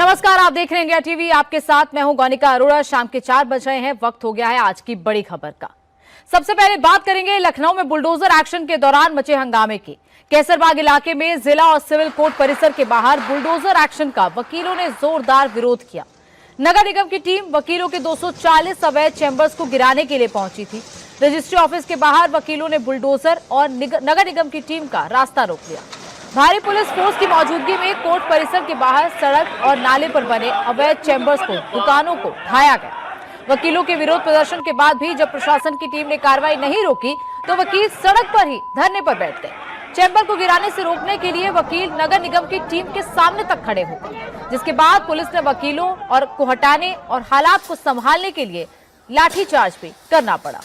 नमस्कार, आप देख रहे हैं इंडिया टीवी। आपके साथ मैं हूं गौनिका अरोड़ा। शाम के 4 बज रहे हैं, वक्त हो गया है आज की बड़ी खबर का। सबसे पहले बात करेंगे लखनऊ में बुलडोजर एक्शन के दौरान मचे हंगामे की। कैसरबाग इलाके में जिला और सिविल कोर्ट परिसर के बाहर बुलडोजर एक्शन का वकीलों ने जोरदार विरोध किया। नगर निगम की टीम वकीलों के 240 अवैध चैंबर्स को गिराने के लिए पहुंची थी। रजिस्ट्री ऑफिस के बाहर वकीलों ने बुलडोजर और नगर निगम की टीम का रास्ता रोक लिया। भारी पुलिस फोर्स की मौजूदगी में कोर्ट परिसर के बाहर सड़क और नाले पर बने अवैध चैंबर्स को, दुकानों को ढाया गया। वकीलों के विरोध प्रदर्शन के बाद भी जब प्रशासन की टीम ने कार्रवाई नहीं रोकी तो वकील सड़क पर ही धरने पर बैठ गए। चैंबर को गिराने से रोकने के लिए वकील नगर निगम की टीम के सामने तक खड़े हो गए, जिसके बाद पुलिस ने वकीलों को हटाने और हालात को संभालने के लिए लाठीचार्ज भी करना पड़ा।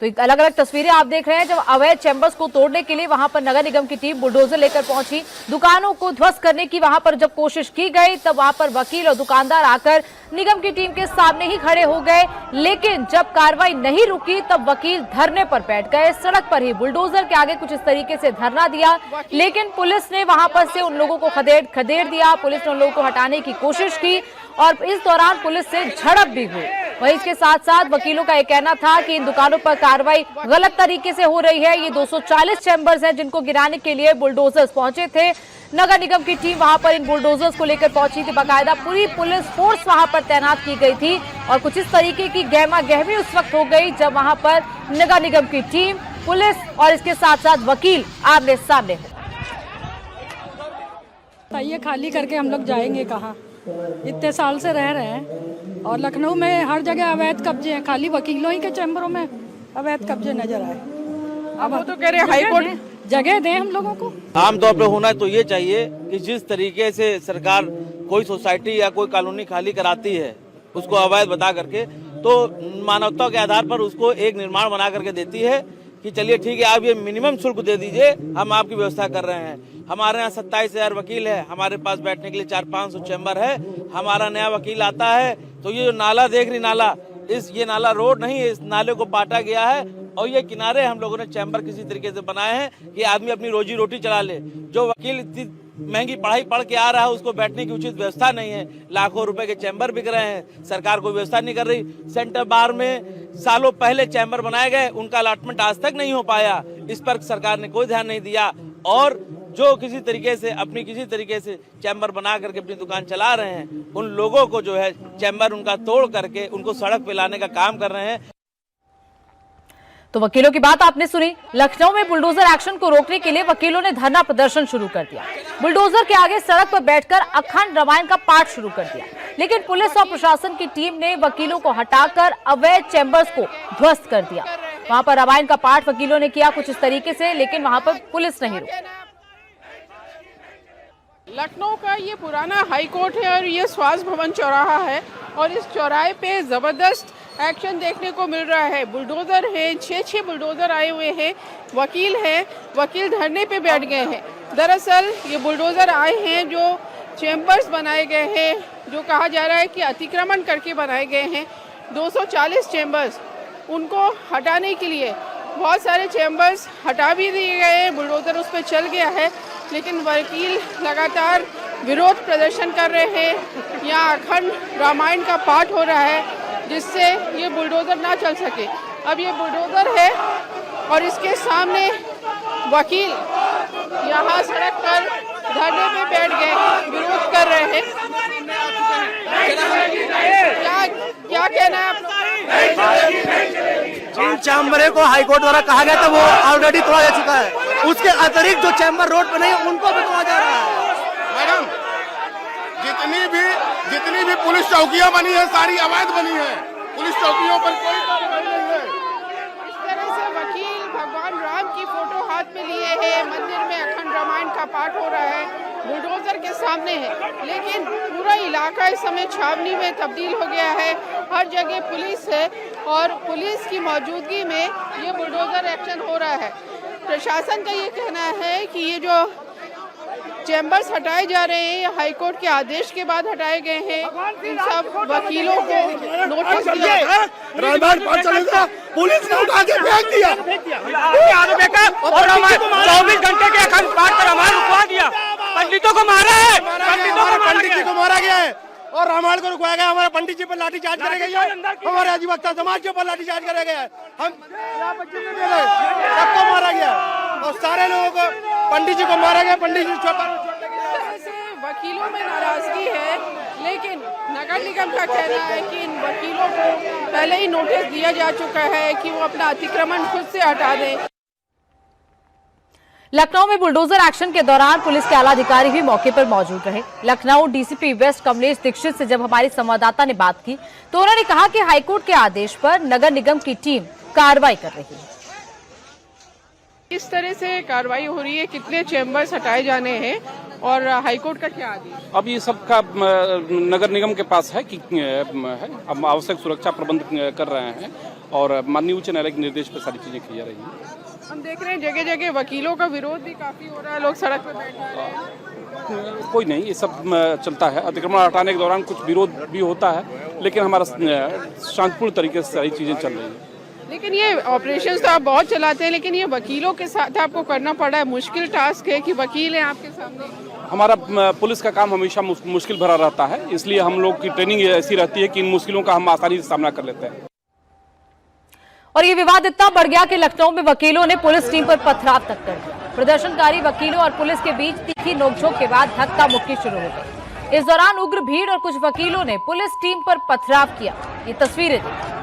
तो अलग अलग तस्वीरें आप देख रहे हैं। जब अवैध चैंबर्स को तोड़ने के लिए वहां पर नगर निगम की टीम बुलडोजर लेकर पहुंची, दुकानों को ध्वस्त करने की वहां पर जब कोशिश की गई तब वहां पर वकील और दुकानदार आकर निगम की टीम के सामने ही खड़े हो गए। लेकिन जब कार्रवाई नहीं रुकी तब वकील धरने पर बैठ गए, सड़क पर ही बुलडोजर के आगे कुछ इस तरीके से धरना दिया। लेकिन पुलिस ने वहां पर से उन लोगों को खदेड़ दिया। पुलिस ने उन लोगों को हटाने की कोशिश की और इस दौरान पुलिस से झड़प भी हुई। वहीं इसके साथ साथ वकीलों का यह कहना था कि इन दुकानों पर कार्रवाई गलत तरीके से हो रही है। ये 240 चैंबर्स हैं जिनको गिराने के लिए बुलडोजर्स पहुंचे थे। नगर निगम की टीम वहां पर इन बुलडोजर्स को लेकर पहुंची थी। बाकायदा पूरी पुलिस फोर्स वहां पर तैनात की गई थी और कुछ इस तरीके की गहमा गहमी उस वक्त हो गई जब वहां पर नगर निगम की टीम, पुलिस और इसके साथ साथ वकील आमने सामने हो। ये खाली करके हम लोग जाएंगे कहाँ? इतने साल से रह रहे हैं और लखनऊ में हर जगह अवैध कब्जे हैं, खाली वकीलों ही के चैम्बरों में अवैध कब्जे नजर आए। अब वो तो कह रहे हैं हाई कोर्ट जगह दें हम लोगों को। आमतौर पे होना तो ये चाहिए कि जिस तरीके से सरकार कोई सोसाइटी या कोई कॉलोनी खाली कराती है उसको अवैध बता करके, तो मानवता के आधार पर उसको एक निर्माण बना करके देती है कि चलिए ठीक है, आप ये मिनिमम शुल्क दे दीजिए, हम आपकी व्यवस्था कर रहे हैं। हमारे यहाँ 27,000 वकील है, हमारे पास बैठने के लिए 400-500 चैम्बर है। हमारा नया वकील आता है तो ये जो नाला देख रही, नाला ये नाला रोड नहीं है, इस नाले को पाटा गया है और ये किनारे हम लोगों ने चैम्बर किसी तरीके से बनाए हैं कि आदमी अपनी रोजी रोटी चला ले। जो वकील इतनी महंगी पढ़ाई पढ़ के आ रहा है उसको बैठने की उचित व्यवस्था नहीं है। लाखों रुपए के चैम्बर बिक रहे हैं, सरकार कोई व्यवस्था नहीं कर रही। सेंटर बार में सालों पहले चैम्बर बनाए गए, उनका अलॉटमेंट आज तक नहीं हो पाया, इस पर सरकार ने कोई ध्यान नहीं दिया। और जो किसी तरीके से चैम्बर बना करके अपनी दुकान चला रहे हैं, उन लोगों को जो है चैम्बर उनका तोड़ करके उनको सड़क पे लाने का काम कर रहे हैं। तो वकीलों की बात आपने सुनी। लखनऊ में बुलडोजर एक्शन को रोकने के लिए वकीलों ने धरना प्रदर्शन शुरू कर दिया। बुलडोजर के आगे सड़क पर बैठकर अखंड रामायण का पाठ शुरू कर दिया। लेकिन पुलिस और प्रशासन की टीम ने वकीलों को हटाकर अवैध चैंबर्स को ध्वस्त कर दिया। वहां पर रामायण का पाठ वकीलों ने किया कुछ इस तरीके से, लेकिन वहां पर पुलिस नहीं रुकी। लखनऊ का ये पुराना हाई कोर्ट है और ये स्वास्थ्य भवन चौराहा है और इस चौराहे पे जबरदस्त एक्शन देखने को मिल रहा है। बुलडोजर है, 6 बुलडोजर आए हुए हैं, वकील हैं, वकील धरने पे बैठ गए हैं। दरअसल ये बुलडोजर आए हैं जो चैम्बर्स बनाए गए हैं, जो कहा जा रहा है कि अतिक्रमण करके बनाए गए हैं। 240 चैम्बर्स, उनको हटाने के लिए बहुत सारे चैम्बर्स हटा भी दिए गए हैं, बुलडोजर उस पर चल गया है। लेकिन वकील लगातार विरोध प्रदर्शन कर रहे हैं। यहाँ अखंड रामायण का पाठ हो रहा है जिससे ये बुलडोजर ना चल सके। अब ये बुलडोजर है और इसके सामने वकील यहाँ सड़क पर धरने पे बैठ गए, विरोध कर रहे हैं। क्या कहना है आप लोग? जिन चैम्बरों को हाईकोर्ट द्वारा कहा गया था वो ऑलरेडी तोड़ा जा चुका है। उसके अतिरिक्त जो चैम्बर रोड पे नहीं है उनको भी तोड़ा जा रहा है। मैडम, जितनी भी पुलिस चौकियां बनी है सारी अवैध बनी है। पुलिस चौकियों पर कोई कार्रवाई नहीं है। इस तरह से वकील भगवान राम की फोटो हाथ में लिए हैं, मंदिर में अखंड रामायण का पाठ हो रहा है, बुलडोजर के सामने है। लेकिन पूरा इलाका इस समय छावनी में तब्दील हो गया है, हर जगह पुलिस है और पुलिस की मौजूदगी में ये बुलडोजर एक्शन हो रहा है। प्रशासन का ये कहना है कि ये जो चैम्बर्स हटाए जा रहे हैं ये हाईकोर्ट के आदेश के बाद हटाए गए हैं। इन सब वकीलों को नोटिस दिया, पुलिस ने उठा के फेंक दिया और 24 घंटे के अखंड पाठ पर हमारा रुकवा दिया। पंडितों को मारा है, पंडित जी को मारा गया है। हमारे को रुकवाया गया, हमारे पंडित जी पर लाठीचार्ज करे गए हैं, हमारे अधिवक्ता समाज के ऊपर लाठीचार्ज करे गए हैं। हम यहाँ पर जितने भी लोग सबको मारा गया और सारे लोगों को, पंडित जी को मारा गया, पंडित जी वकीलों में नाराजगी है, लेकिन नगर निगम का कहना है कि इन वकीलों को पहले ही नोटिस दिया जा चुका है कि वो अपना अतिक्रमण खुद से हटा दें। लखनऊ में बुलडोजर एक्शन के दौरान पुलिस के आला अधिकारी भी मौके पर मौजूद रहे। लखनऊ डीसीपी वेस्ट कमलेश दीक्षित से जब हमारी संवाददाता ने बात की तो उन्होंने कहा कि हाईकोर्ट के आदेश पर नगर निगम की टीम कार्रवाई कर रही है। इस तरह से कार्रवाई हो रही है, कितने चैम्बर्स हटाए जाने हैं और हाईकोर्ट का क्या आदेश? अब ये सब का नगर निगम के पास है कि हम आवश्यक सुरक्षा प्रबंध कर रहे हैं और माननीय उच्च न्यायालय के निर्देश पर सारी चीजें की जा रही हैं। हम देख रहे हैं जगह जगह वकीलों का विरोध भी काफी हो रहा है, लोग सड़क पर बैठ रहे हैं। कोई नहीं, ये सब चलता है। अतिक्रमण हटाने के दौरान कुछ विरोध भी होता है, लेकिन हमारा शांतिपूर्ण तरीके से सारी चीजें चल रही हैं। लेकिन ये ऑपरेशंस तो आप बहुत चलाते हैं, लेकिन ये वकीलों के साथ आपको करना पड़ा है, मुश्किल टास्क है कि वकील हैं आपके सामने। हमारा पुलिस का काम हमेशा मुश्किल भरा रहता है, इसलिए हम लोग की ट्रेनिंग ऐसी रहती है कि इन मुश्किलों का हम आसानी से सामना कर लेते हैं। और ये विवाद इतना बढ़ गया कि लखनऊ में वकीलों ने पुलिस टीम पर पथराव तक कर दिया। प्रदर्शनकारी वकीलों और पुलिस के बीच तीखी नोकझोंक के बाद धक्का मुक्की शुरू हो गई। इस दौरान उग्र भीड़ और कुछ वकीलों ने पुलिस टीम पर पथराव किया। ये तस्वीरें देखिए।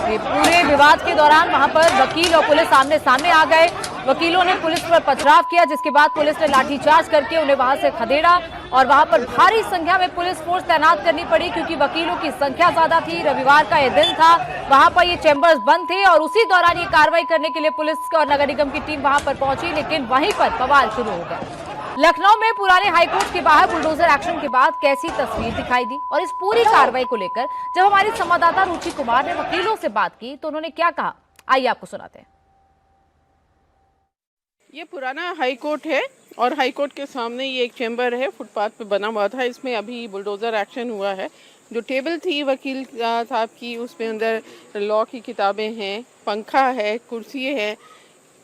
ये पूरे विवाद के दौरान वहां पर वकील और पुलिस आमने सामने आ गए। वकीलों ने पुलिस पर पथराव किया, जिसके बाद पुलिस ने लाठीचार्ज करके उन्हें वहां से खदेड़ा और वहां पर भारी संख्या में पुलिस फोर्स तैनात करनी पड़ी क्योंकि वकीलों की संख्या ज्यादा थी। रविवार का ये दिन था, वहां पर ये चैम्बर्स बंद थे और उसी दौरान ये कार्रवाई करने के लिए पुलिस और नगर निगम की टीम वहां पर पहुंची, लेकिन वहीं पर बवाल शुरू हो गया। लखनऊ में पुराने हाईकोर्ट के बाहर बुलडोजर एक्शन के बाद कैसी तस्वीर दिखाई दी और इस पूरी कार्रवाई को लेकर जब हमारी संवाददाता रुचि कुमार ने वकीलों से बात की तो उन्होंने क्या कहा, आइए आपको सुनाते हैं। ये पुराना हाईकोर्ट है और हाईकोर्ट के सामने ये एक चैम्बर है, फुटपाथ पे बना हुआ था। इसमें अभी बुलडोजर एक्शन हुआ है। जो टेबल थी वकील साहब की, उसमें अंदर लॉ की किताबें हैं, पंखा है, कुर्सी है,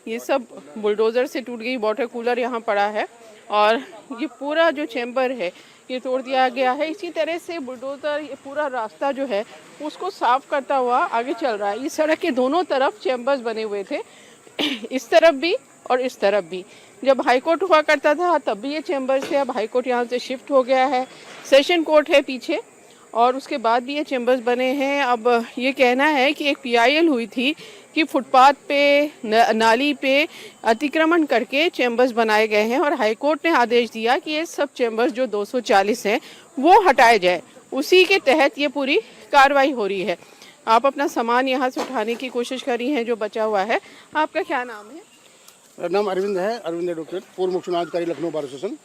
ये सब बुलडोजर से टूट गई। वाटर कूलर यहाँ पड़ा है और ये पूरा जो चैम्बर है ये तोड़ दिया गया है। इसी तरह से बुलडोजर ये पूरा रास्ता जो है उसको साफ करता हुआ आगे चल रहा है। इस सड़क के दोनों तरफ चैम्बर्स बने हुए थे, इस तरफ भी और इस तरफ भी। जब हाईकोर्ट हुआ करता था तब भी ये चैम्बर्स थे, अब हाईकोर्ट यहाँ से शिफ्ट हो गया है। सेशन कोर्ट है पीछे और उसके बाद भी ये चैम्बर्स बने हैं। अब ये कहना है कि एक PIL हुई थी कि फुटपाथ पे नाली पे अतिक्रमण करके चैम्बर्स बनाए गए हैं और हाईकोर्ट ने आदेश दिया कि ये सब चैम्बर्स जो 240 हैं वो हटाए जाए। उसी के तहत ये पूरी कार्रवाई हो रही है। आप अपना सामान यहाँ से उठाने की कोशिश कर रही हैं जो बचा हुआ है। आपका क्या नाम है? मेरा नाम अरविंद है, अरविंद एडवोकेट, पूर्व मुख्य चुनाव लखनऊ बार एसोसिएशन।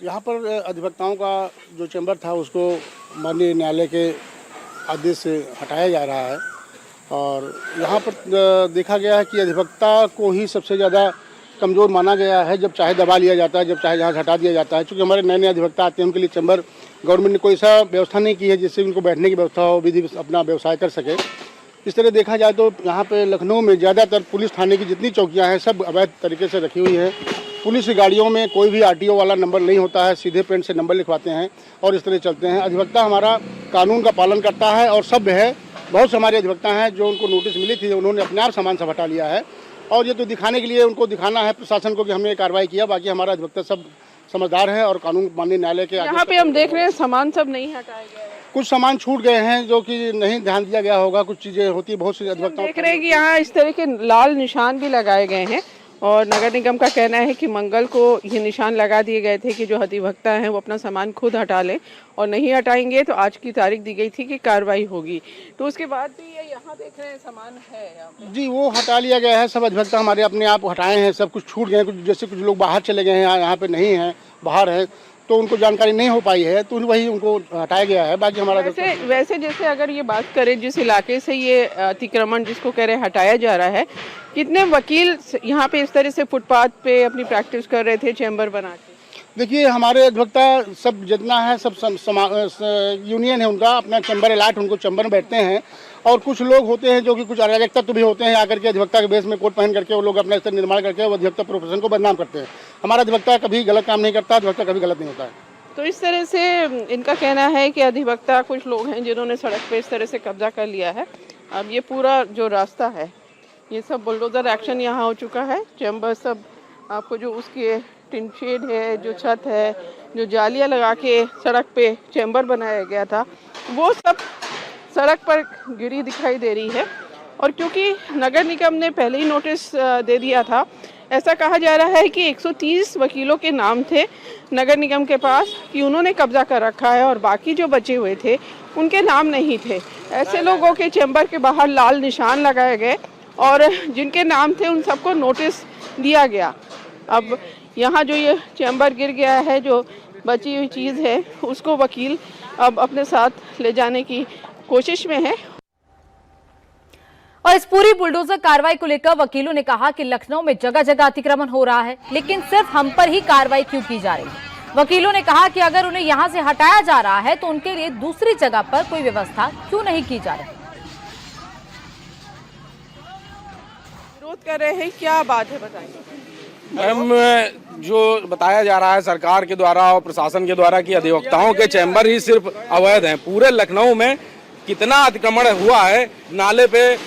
यहाँ पर अधिवक्ताओं का जो चैम्बर था उसको माननीय न्यायालय के आदेश से हटाया जा रहा है और यहाँ पर देखा गया है कि अधिवक्ता को ही सबसे ज़्यादा कमज़ोर माना गया है। जब चाहे दबा लिया जाता है, जब चाहे जहाँ हटा दिया जाता है। क्योंकि हमारे नए नए अधिवक्ता आते हैं, उनके लिए चैम्बर गवर्नमेंट ने कोई ऐसा व्यवस्था नहीं की है जिससे उनको बैठने की व्यवस्था हो, विधि अपना व्यवसाय कर सके। इस तरह देखा जाए तो यहाँ पे लखनऊ में ज़्यादातर पुलिस थाने की जितनी चौकियाँ हैं सब अवैध तरीके से रखी हुई हैं। पुलिस की गाड़ियों में कोई भी RTO वाला नंबर नहीं होता है, सीधे पेन से नंबर लिखवाते हैं और इस तरह चलते हैं। अधिवक्ता हमारा कानून का पालन करता है और सभ्य है। बहुत से हमारे अधिवक्ता हैं जो उनको नोटिस मिली थी, उन्होंने अपने आप सामान सब हटा लिया है और ये तो दिखाने के लिए उनको दिखाना है प्रशासन को कि हमने कार्रवाई किया। बाकी हमारा अधिवक्ता सब समझदार है और कानून माननीय न्यायालय के यहाँ पे हम देख रहे हैं सामान सब नहीं हटाए गए, कुछ सामान छूट गए हैं जो कि नहीं ध्यान दिया गया होगा। कुछ चीज़ें होती, बहुत से अधिवक्ता देख रहे हैं कि यहाँ इस तरह के लाल निशान भी लगाए गए हैं और नगर निगम का कहना है कि मंगल को ये निशान लगा दिए गए थे कि जो अधिवक्ता हैं वो अपना सामान खुद हटा लें और नहीं हटाएंगे तो आज की तारीख दी गई थी कि कार्रवाई होगी। तो उसके बाद भी ये यहाँ देख रहे हैं सामान है यहाँ पे। जी वो हटा लिया गया है। सब अधिवक्ता हमारे अपने आप हटाए हैं, सब कुछ छूट गए। कुछ जैसे कुछ लोग बाहर चले गए हैं, यहाँ पे नहीं हैं, बाहर हैं, तो उनको जानकारी नहीं हो पाई है तो वही उनको हटाया गया है। बाकी हमारा वैसे जैसे अगर ये बात करें जिस इलाके से ये अतिक्रमण जिसको कह रहे हैं हटाया जा रहा है, कितने वकील यहाँ पे इस तरह से फुटपाथ पे अपनी प्रैक्टिस कर रहे थे चैम्बर बना के? देखिए, हमारे अधिवक्ता सब जितना है सब यूनियन है उनका, अपना चैम्बर अलाट, उनको चैम्बर में बैठते हैं। और कुछ लोग होते हैं जो कि कुछ अराजक तत्व भी होते हैं, आकर के अधिवक्ता के बेस में कोट पहन करके वो लोग अपना स्तर निर्माण करके वो अधिवक्ता प्रोफेशन को बदनाम करते हैं। हमारा अधिवक्ता कभी गलत काम नहीं करता, अधिवक्ता कभी गलत नहीं होता है। तो इस तरह से इनका कहना है कि अधिवक्ता कुछ लोग हैं जिन्होंने सड़क पे इस तरह से कब्जा कर लिया है। अब ये पूरा जो रास्ता है ये सब बुलडोजर एक्शन यहाँ हो चुका है। चैम्बर सब आपको जो उसके टिन शेड है, जो छत है, जो जालियाँ लगा के सड़क पे चैम्बर बनाया गया था, वो सब सड़क पर गिरी दिखाई दे रही है। और क्योंकि नगर निगम ने पहले ही नोटिस दे दिया था, ऐसा कहा जा रहा है कि 130 वकीलों के नाम थे नगर निगम के पास कि उन्होंने कब्जा कर रखा है और बाकी जो बचे हुए थे उनके नाम नहीं थे। ऐसे लोगों के चैम्बर के बाहर लाल निशान लगाए गए और जिनके नाम थे उन सबको नोटिस दिया गया। अब यहाँ जो ये चैम्बर गिर गया है, जो बची हुई चीज़ है, उसको वकील अब अपने साथ ले जाने की कोशिश में है। और इस पूरी बुलडोजर कार्रवाई को लेकर वकीलों ने कहा कि लखनऊ में जगह जगह अतिक्रमण हो रहा है, लेकिन सिर्फ हम पर ही कार्रवाई क्यों की जा रही है। वकीलों ने कहा कि अगर उन्हें यहां से हटाया जा रहा है तो उनके लिए दूसरी जगह पर कोई व्यवस्था क्यों नहीं की जा रही। विरोध कर रहे हैं, क्या बात है बताइए। मैम, जो बताया जा रहा है सरकार के द्वारा और प्रशासन के द्वारा कि अधिवक्ताओं के चैम्बर ही सिर्फ अवैध हैं। पूरे लखनऊ में कितना अतिक्रमण हुआ है, नाले पे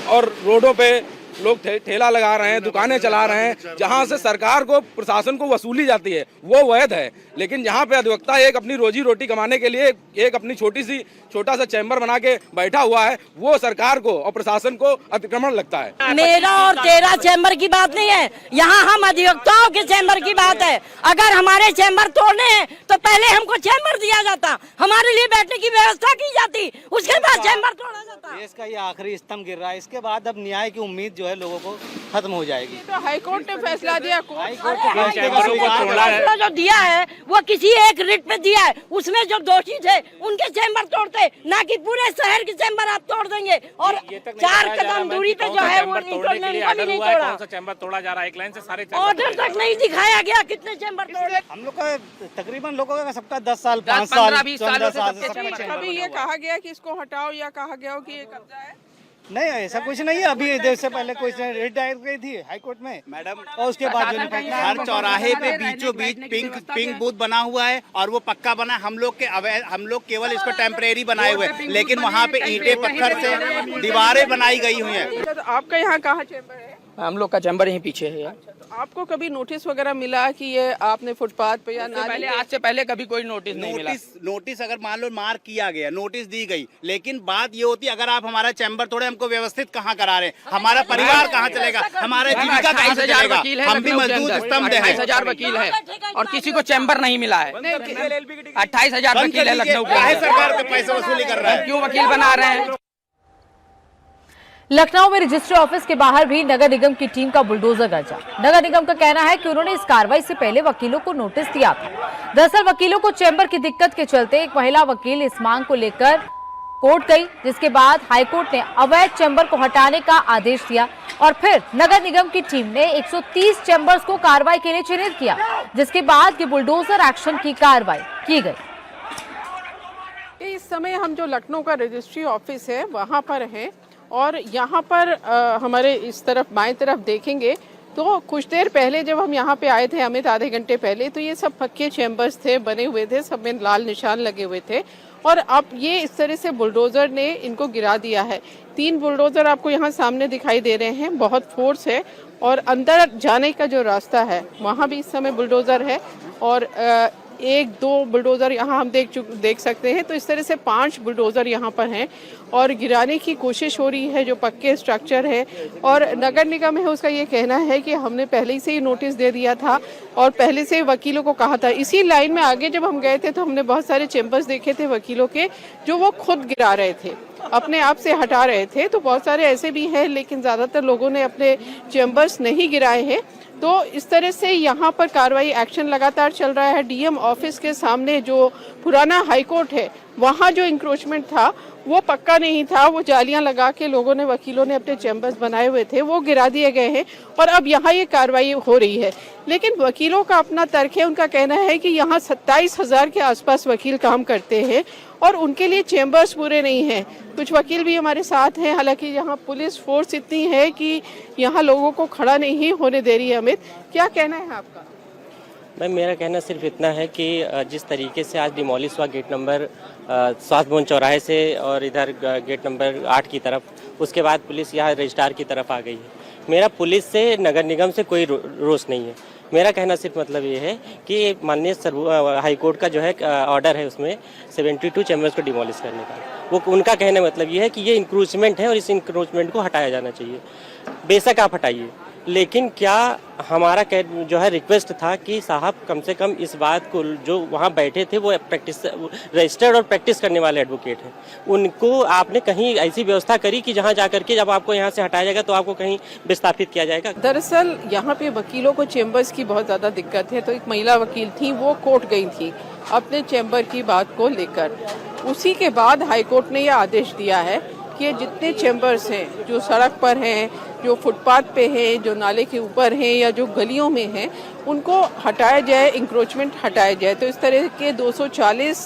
और रोडों पे लोग ठेला लगा रहे हैं, दुकानें चला रहे हैं, जहां से सरकार को, प्रशासन को वसूली जाती है, वो वैध है। लेकिन यहाँ पे अधिवक्ता एक अपनी रोजी रोटी कमाने के लिए एक अपनी छोटा सा चैम्बर बना के बैठा हुआ है, वो सरकार को और प्रशासन को अतिक्रमण लगता है। मेरा और तेरा चैम्बर की बात नहीं है, यहाँ हम अधिवक्ताओं के चैम्बर की बात है। अगर हमारे चैम्बर तोड़ने हैं तो पहले हमको चैम्बर दिया जाता, हमारे लिए बैठने की व्यवस्था की जाती, उसके बाद चैम्बर तोड़ा जाता। देश का ये आखिरी स्तंभ गिर रहा है, इसके बाद अब न्याय की उम्मीद जो है लोगों को खत्म हो जाएगी। तो हाईकोर्ट ने फैसला दिया, फैसला जो दिया है वो किसी एक रिट पे दिया है, उसमें जो दोषी थे उनके चैम्बर तोड़ते, ना कि पूरे शहर के चैम्बर आप तोड़ देंगे। और 4 कदम दूरी पे जो है वो नहीं तोड़ा, चैम्बर तोड़ा जा रहा है, एक लाइन से सारे ऑर्डर तक नहीं दिखाया गया कितने चैम्बर तोड़े। हम लोग का तकरीबन लोगों का सबका 10 साल 5 साल 15 साल से कभी ये कहा गया कि इसको हटाओ या कहा गया हो कि ये कब्जा है? नहीं, ऐसा कुछ नहीं है। अभी देश से पहले कोई रिट दायर गई थी हाईकोर्ट में मैडम, और उसके बाद हर चौराहे पे बीचों बीच पिंक बूथ बना हुआ है और वो पक्का बना। हम लोग केवल इसको टेम्परेरी बनाए हुए, लेकिन वहाँ पे ईंटें पत्थर से दीवारें बनाई गई हुई हैं। तो आपका यहाँ कहाँ चैम्बर है? हम लोग का चैम्बर यहीं पीछे है। आपको कभी नोटिस वगैरह मिला कि ये आपने फुटपाथ पे या आज से पहले कभी कोई नोटिस नहीं मिला। नोटिस अगर मान लो मार्क किया गया, नोटिस दी गई, लेकिन बात ये होती अगर आप हमारा चैम्बर तोड़े, हमको व्यवस्थित कहाँ करा रहे हैं, हमारा परिवार कहाँ चलेगा, हमारा जीविका कहाँ से चलेगा। हम भी मजदूर स्तंभ हैं। 28,000 वकील है और किसी को चैम्बर नहीं मिला है। 28,000 वकील है लखनऊ के। सरकार के पैसे वसूली कर रहा है, क्यों वकील बना रहे हैं। लखनऊ में रजिस्ट्री ऑफिस के बाहर भी नगर निगम की टीम का बुलडोजर गरजा। नगर निगम का कहना है कि उन्होंने इस कार्रवाई से पहले वकीलों को नोटिस दिया था। दरअसल वकीलों को चैम्बर की दिक्कत के चलते एक महिला वकील इस मांग को लेकर कोर्ट गई, जिसके बाद हाईकोर्ट ने अवैध चैम्बर को हटाने का आदेश दिया और फिर नगर निगम की टीम ने 130 चैम्बर्स को कार्रवाई के लिए चिन्हित किया, जिसके बाद ये बुलडोजर एक्शन की कार्रवाई की गई। इस समय हम जो लखनऊ का रजिस्ट्री ऑफिस है वहाँ पर हैं और यहाँ पर हमारे इस तरफ बाएं तरफ देखेंगे तो कुछ देर पहले जब हम यहाँ पे आए थे, अमित आधे घंटे पहले, तो ये सब पक्के चैम्बर्स थे, बने हुए थे, सब में लाल निशान लगे हुए थे और अब ये इस तरह से बुलडोजर ने इनको गिरा दिया है। 3 बुलडोजर आपको यहाँ सामने दिखाई दे रहे हैं, बहुत फोर्स है और अंदर जाने का जो रास्ता है वहाँ भी इस समय बुलडोजर है और 1-2 बुलडोजर यहाँ हम देख सकते हैं। तो इस तरह से 5 बुलडोजर यहाँ पर हैं और गिराने की कोशिश हो रही है जो पक्के स्ट्रक्चर है। और नगर निगम है उसका ये कहना है कि हमने पहले से ही नोटिस दे दिया था और पहले से वकीलों को कहा था। इसी लाइन में आगे जब हम गए थे तो हमने बहुत सारे चैम्बर्स देखे थे वकीलों के जो वो खुद गिरा रहे थे, अपने आप से हटा रहे थे। तो बहुत सारे ऐसे भी हैं, लेकिन ज़्यादातर लोगों ने अपने चैम्बर्स नहीं गिराए हैं। तो इस तरह से यहाँ पर कार्रवाई एक्शन लगातार चल रहा है। डीएम ऑफिस के सामने जो पुराना हाईकोर्ट है वहाँ जो इंक्रोचमेंट था वो पक्का नहीं था, वो जालियां लगा के लोगों ने, वकीलों ने अपने चैम्बर्स बनाए हुए थे, वो गिरा दिए गए हैं और अब यहाँ ये कार्रवाई हो रही है। लेकिन वकीलों का अपना तर्क है, उनका कहना है कि यहाँ 27,000 के आसपास वकील काम करते हैं और उनके लिए चैम्बर्स पूरे नहीं हैं। कुछ वकील भी हमारे साथ हैं, हालांकि यहाँ पुलिस फोर्स इतनी है कि यहाँ लोगों को खड़ा नहीं होने दे रही है। अमित, क्या कहना है आपका? मैम, मेरा कहना सिर्फ इतना है कि जिस तरीके से आज डिमोलिश हुआ गेट नंबर 7 भवन चौराहे से और इधर गेट नंबर 8 की तरफ, उसके बाद पुलिस यहाँ रजिस्ट्रार की तरफ आ गई है। मेरा पुलिस से, नगर निगम से कोई रोष नहीं है। मेरा कहना सिर्फ मतलब ये है कि माननीय हाई कोर्ट का जो है ऑर्डर है, उसमें 72 चैम्बर्स को डिमोलिश करने का, वो उनका कहने मतलब ये है कि ये इंक्रोचमेंट है और इस इंक्रोचमेंट को हटाया जाना चाहिए। बेशक आप हटाइए, लेकिन क्या हमारा जो है रिक्वेस्ट था कि साहब कम से कम इस बात को, जो वहाँ बैठे थे वो प्रैक्टिस रजिस्टर्ड और प्रैक्टिस करने वाले एडवोकेट हैं, उनको आपने कहीं ऐसी व्यवस्था करी कि जहाँ जाकर के जब आपको यहाँ से हटाया जाएगा तो आपको कहीं विस्थापित किया जाएगा। दरअसल यहाँ पे वकीलों को चैम्बर्स की बहुत ज़्यादा दिक्कत है, तो एक महिला वकील थी, वो कोर्ट गई थी अपने चैम्बर की बात को लेकर। उसी के बाद हाईकोर्ट ने यह आदेश दिया है कि ये जितने चैम्बर्स हैं जो सड़क पर हैं, जो फुटपाथ पे हैं, जो नाले के ऊपर हैं या जो गलियों में हैं, उनको हटाया जाए, इंक्रोचमेंट हटाया जाए। तो इस तरह के 240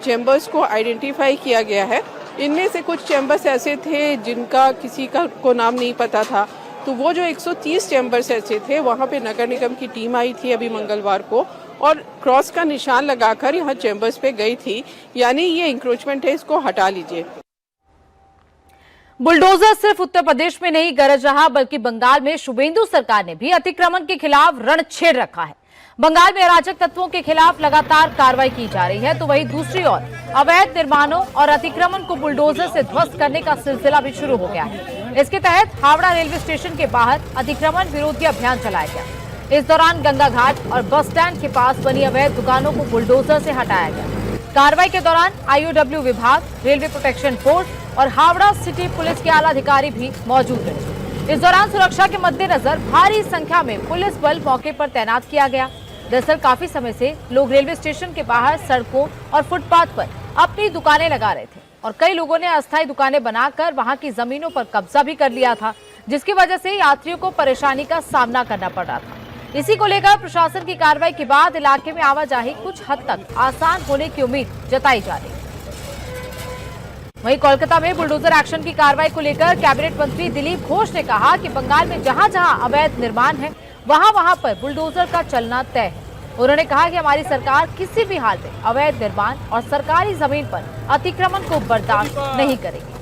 चैम्बर्स को आइडेंटिफाई किया गया है। इनमें से कुछ चैम्बर्स ऐसे थे जिनका किसी का को नाम नहीं पता था, तो वो जो 130 चैम्बर्स ऐसे थे, वहाँ पे नगर निगम की टीम आई थी अभी मंगलवार को और क्रॉस का निशान लगाकर यहाँ चैम्बर्स पे गई थी, यानी ये इंक्रोचमेंट है, इसको हटा लीजिए। बुलडोजर सिर्फ उत्तर प्रदेश में नहीं गरज रहा, बल्कि बंगाल में शुभेंदु सरकार ने भी अतिक्रमण के खिलाफ रण छेड़ रखा है। बंगाल में अराजक तत्वों के खिलाफ लगातार कार्रवाई की जा रही है, तो वहीं दूसरी ओर अवैध निर्माणों और अतिक्रमण को बुलडोजर से ध्वस्त करने का सिलसिला भी शुरू हो गया है। इसके तहत हावड़ा रेलवे स्टेशन के बाहर अतिक्रमण विरोधी अभियान चलाया गया। इस दौरान गंगा घाट और बस स्टैंड के पास बनी अवैध दुकानों को बुलडोजर से हटाया गया। कार्रवाई के दौरान IOW विभाग, रेलवे प्रोटेक्शन फोर्स और हावड़ा सिटी पुलिस के आला अधिकारी भी मौजूद रहे। इस दौरान सुरक्षा के मद्देनजर भारी संख्या में पुलिस बल मौके पर तैनात किया गया। दरअसल काफी समय से लोग रेलवे स्टेशन के बाहर सड़कों और फुटपाथ पर अपनी दुकानें लगा रहे थे और कई लोगों ने अस्थायी दुकानें बनाकर वहां की जमीनों पर कब्जा भी कर लिया था, जिसकी वजह से यात्रियों को परेशानी का सामना करना पड़ रहा था। इसी को लेकर प्रशासन की कार्रवाई के बाद इलाके में आवाजाही कुछ हद तक आसान होने की उम्मीद जताई जा रही है। वहीं कोलकाता में बुलडोजर एक्शन की कार्रवाई को लेकर कैबिनेट मंत्री दिलीप घोष ने कहा कि बंगाल में जहां जहां अवैध निर्माण है, वहां वहां पर बुलडोजर का चलना तय है। उन्होंने कहा कि हमारी सरकार किसी भी हाल में अवैध निर्माण और सरकारी जमीन पर अतिक्रमण को बर्दाश्त नहीं करेगी।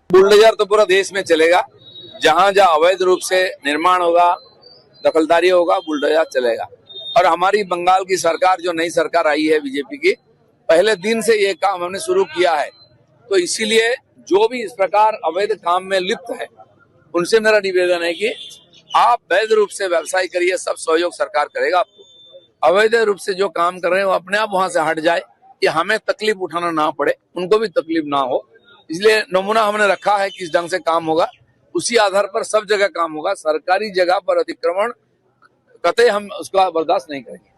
बुलडोजर तो पूरा देश में चलेगा, जहां जहां अवैध रूप से निर्माण होगा, दखलदारी होगा, बुलडोजर चलेगा। और हमारी बंगाल की सरकार, जो नई सरकार आई है बीजेपी की, पहले दिन से ये काम हमने शुरू किया है। तो इसीलिए जो भी इस प्रकार अवैध काम में लिप्त है, उनसे मेरा निवेदन है कि आप वैध रूप से व्यवसाय करिए, सब सहयोग सरकार करेगा आपको। अवैध रूप से जो काम कर रहे हैं वो अपने आप वहां से हट जाए, कि हमें तकलीफ उठाना ना पड़े, उनको भी तकलीफ ना हो। इसलिए नमूना हमने रखा है किस ढंग से काम होगा, उसी आधार पर सब जगह काम होगा। सरकारी जगह पर अतिक्रमण कतई हम उसका बर्दाश्त नहीं करेंगे।